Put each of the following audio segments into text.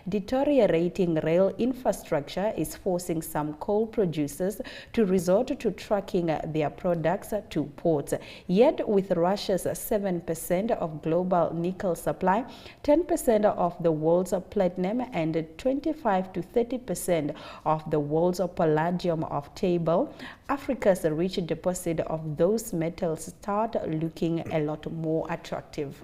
deteriorating rail infrastructure is forcing some coal producers to resort to trucking their products to ports. Yet, with Russia's 7% of global nickel supply, 10% of the world's platinum, and 25 to 30% of the world's palladium off table, Africa's rich deposit of those metals start looking a lot more attractive.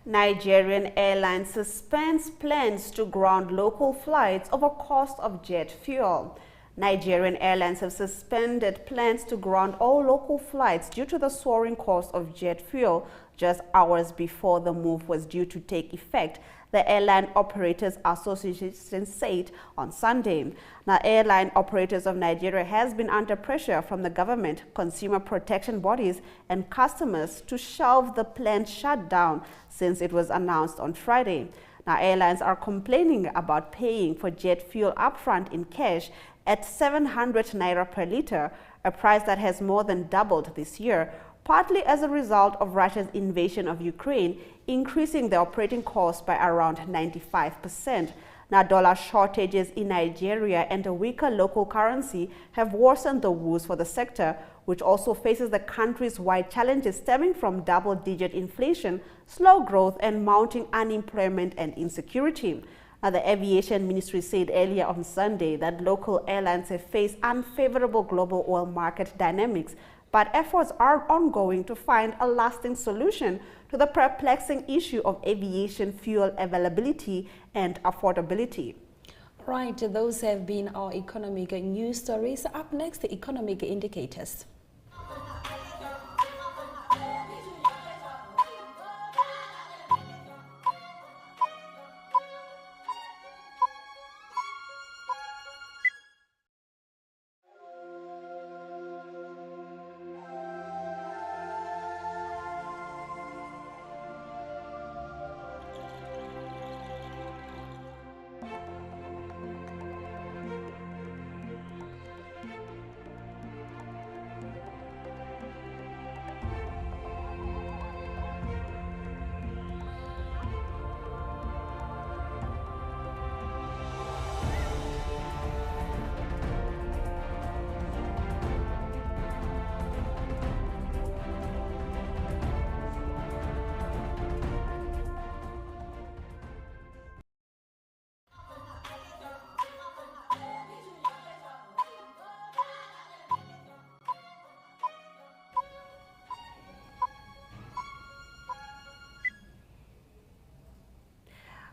Nigerian Airlines suspends plans to ground local flights over cost of jet fuel. Nigerian Airlines have suspended plans to ground all local flights due to the soaring cost of jet fuel just hours before the move was due to take effect, the Airline Operators Association said on Sunday. Now, airline operators of Nigeria has been under pressure from the government, consumer protection bodies, and customers to shelve the planned shutdown since it was announced on Friday. Now, airlines are complaining about paying for jet fuel upfront in cash at 700 naira per liter, a price that has more than doubled this year, partly as a result of Russia's invasion of Ukraine, increasing the operating cost by around 95%. Now, dollar shortages in Nigeria and a weaker local currency have worsened the woes for the sector, which also faces the country's wide challenges stemming from double-digit inflation, slow growth, and mounting unemployment and insecurity. Now, the Aviation Ministry said earlier on Sunday that local airlines have faced unfavorable global oil market dynamics, but efforts are ongoing to find a lasting solution to the perplexing issue of aviation fuel availability and affordability. Right, those have been our economic news stories. Up next, the economic indicators.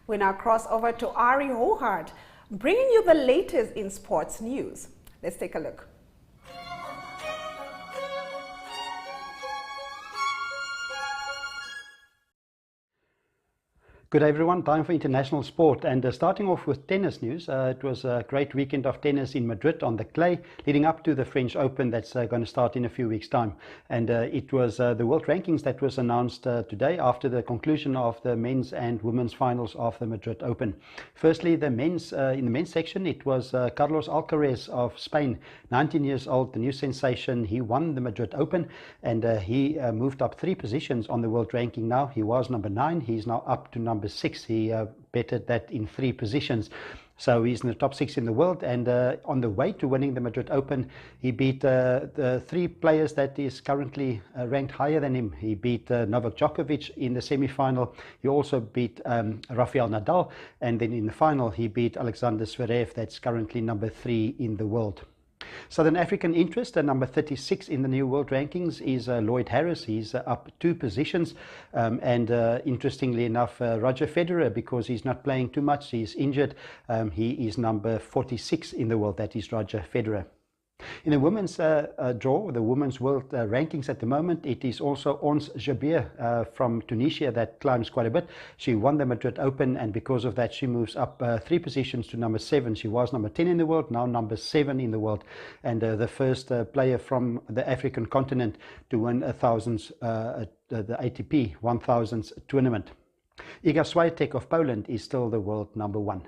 We now cross over to Ari Hohart, bringing you the latest in sports news. Let's take a look. Good day everyone, time for international sport, and starting off with tennis news. It was a great weekend of tennis in Madrid on the clay leading up to the French Open that's going to start in a few weeks time, and it was the world rankings that was announced today after the conclusion of the men's and women's finals of the Madrid Open. Firstly, the men's in the men's section, it was Carlos Alcaraz of Spain, 19 years old, the new sensation. He won the Madrid Open, and he moved up 3 positions on the world ranking. Now he was number 9, he's now up to number 6. He bettered that in 3 positions. So he's in the top 6 in the world, and on the way to winning the Madrid Open, he beat the 3 players that is currently ranked higher than him. He beat Novak Djokovic in the semi-final. He also beat Rafael Nadal, and then in the final he beat Alexander Zverev, that's currently number 3 in the world. Southern African interest, number 36 in the new world rankings, is Lloyd Harris. He's up 2 positions, and interestingly enough, Roger Federer, because he's not playing too much, he's injured, he is number 46 in the world. That is Roger Federer. In the women's draw, the women's world rankings at the moment, it is also Ons Jabeur from Tunisia that climbs quite a bit. She won the Madrid Open, and because of that she moves up 3 positions to number 7. She was number 10 in the world, now number 7 in the world, and the first player from the African continent to win the ATP 1000s tournament. Iga Swiatek of Poland is still the world number 1.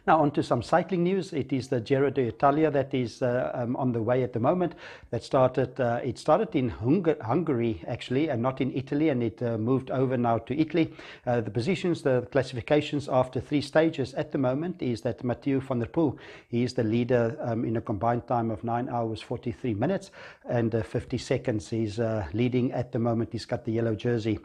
Now on to some cycling news. It is the Giro d'Italia that is on the way at the moment. It started in Hungary actually, and not in Italy, and it moved over now to Italy. The positions, the classifications after 3 stages at the moment is that Mathieu van der Poel, he is the leader in a combined time of 9 hours 43 minutes and 50 seconds. He's leading at the moment. He's got the yellow jersey.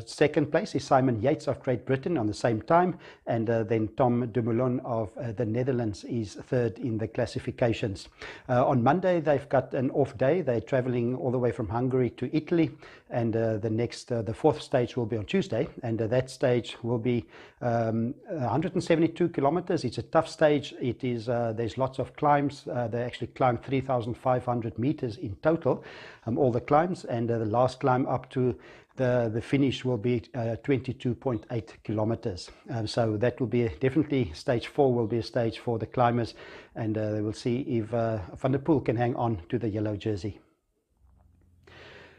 Second place is Simon Yates of Great Britain on the same time, and then Tom Dumoulin of the Netherlands is third in the classifications. On Monday they've got an off day. They're traveling all the way from Hungary to Italy, and the fourth stage will be on Tuesday, and that stage will be 172 kilometers. It's a tough stage. It is there's lots of climbs. They actually climb 3,500 meters in total, all the climbs, and the last climb up to the finish will be 22.8 kilometers. So that will be definitely stage 4 will be a stage for the climbers, and they will see if Van der Poel can hang on to the yellow jersey.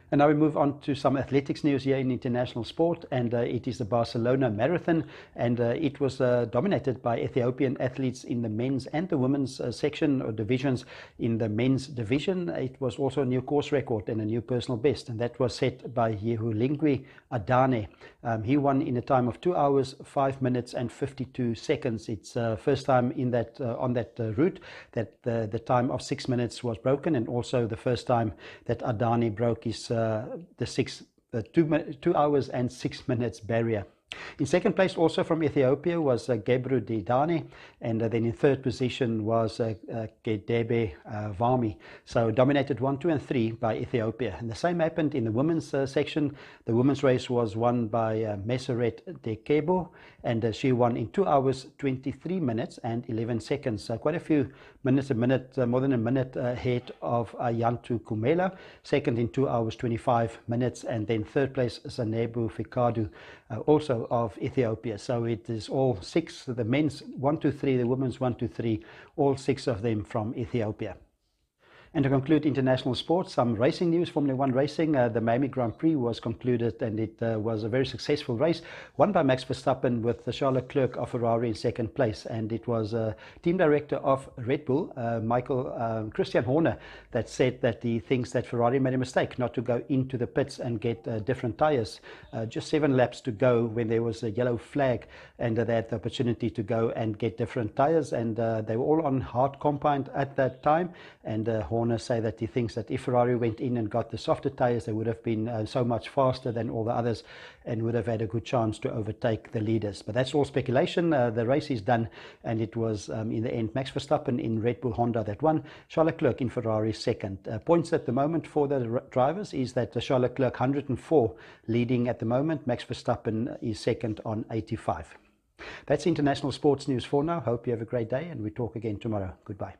And now we move on to some athletics news here in international sport, and it is the Barcelona Marathon, and it was dominated by Ethiopian athletes in the men's and the women's section or divisions. In the men's division, it was also a new course record and a new personal best, and that was set by Yehulingwe Adane. He won in a time of 2 hours, 5 minutes and 52 seconds. It's first time in that on that route that the time of 6 minutes was broken, and also the first time that Adane broke his the 2 hours and 6 minutes barrier. In second place, also from Ethiopia, was Gebru Didane, and then in third position was Gedebe Vami. So dominated 1, 2 and 3 by Ethiopia. And the same happened in the women's section. The women's race was won by Meseret Dekebo, and she won in 2 hours 23 minutes and 11 seconds. So quite a few minutes, more than a minute ahead of Yantu Kumela. Second in 2 hours 25 minutes, and then third place Zanebu Fikadu, also of Ethiopia. So it is all 6, the men's 1, 2, 3, the women's 1, 2, 3, all 6 of them from Ethiopia. And to conclude international sports, some racing news. Formula 1 racing, the Miami Grand Prix was concluded, and it was a very successful race, won by Max Verstappen with Charles Leclerc of Ferrari in second place. And it was team director of Red Bull, Christian Horner, that said that he thinks that Ferrari made a mistake not to go into the pits and get different tires. Just 7 laps to go when there was a yellow flag, and they had the opportunity to go and get different tires, and they were all on hard compound at that time. And Horner say that he thinks that if Ferrari went in and got the softer tires, they would have been so much faster than all the others and would have had a good chance to overtake the leaders. But that's all speculation. The race is done, and it was in the end Max Verstappen in Red Bull Honda that won, Charles Leclerc in Ferrari second. Points at the moment for the drivers is that Charles Leclerc 104 leading at the moment. Max Verstappen is second on 85. That's international sports news for now. Hope you have a great day, and we talk again tomorrow. Goodbye.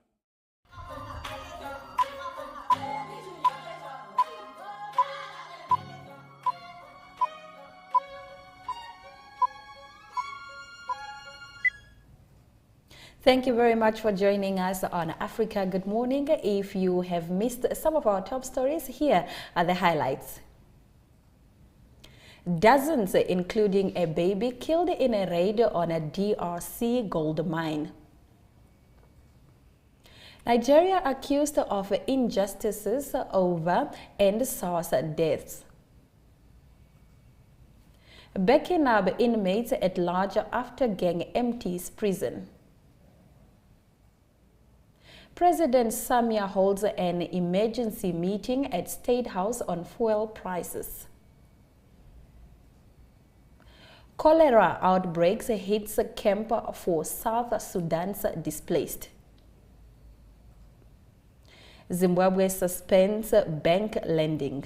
Thank you very much for joining us on Africa Good Morning. If you have missed some of our top stories, here are the highlights. Dozens, including a baby, killed in a raid on a DRC gold mine. Nigeria accused of injustices over EndSARS deaths. Bekinab inmates at large after gang empties prison. President Samia holds an emergency meeting at State House on fuel prices. Cholera outbreaks hits camp for South Sudan's displaced. Zimbabwe suspends bank lending.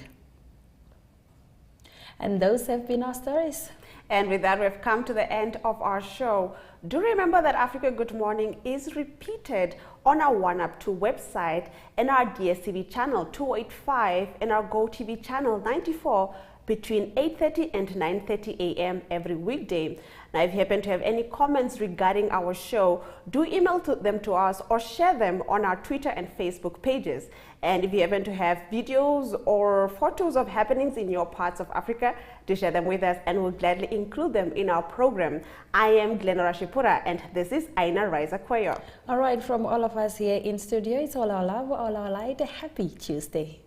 And those have been our stories. And with that, we've come to the end of our show. Do remember that Africa Good Morning is repeated on our OneUp2 website and our DSTV channel 285 and our Gotv channel 94 between 8:30 and 9:30 a.m. every weekday. Now, if you happen to have any comments regarding our show, do email them to us or share them on our Twitter and Facebook pages. And if you happen to have videos or photos of happenings in your parts of Africa, do share them with us and we'll gladly include them in our program. I am Glenora Shipura and this is Aina Riza Kwayo. All right, from all of us here in studio, it's all our love, all our light. Happy Tuesday.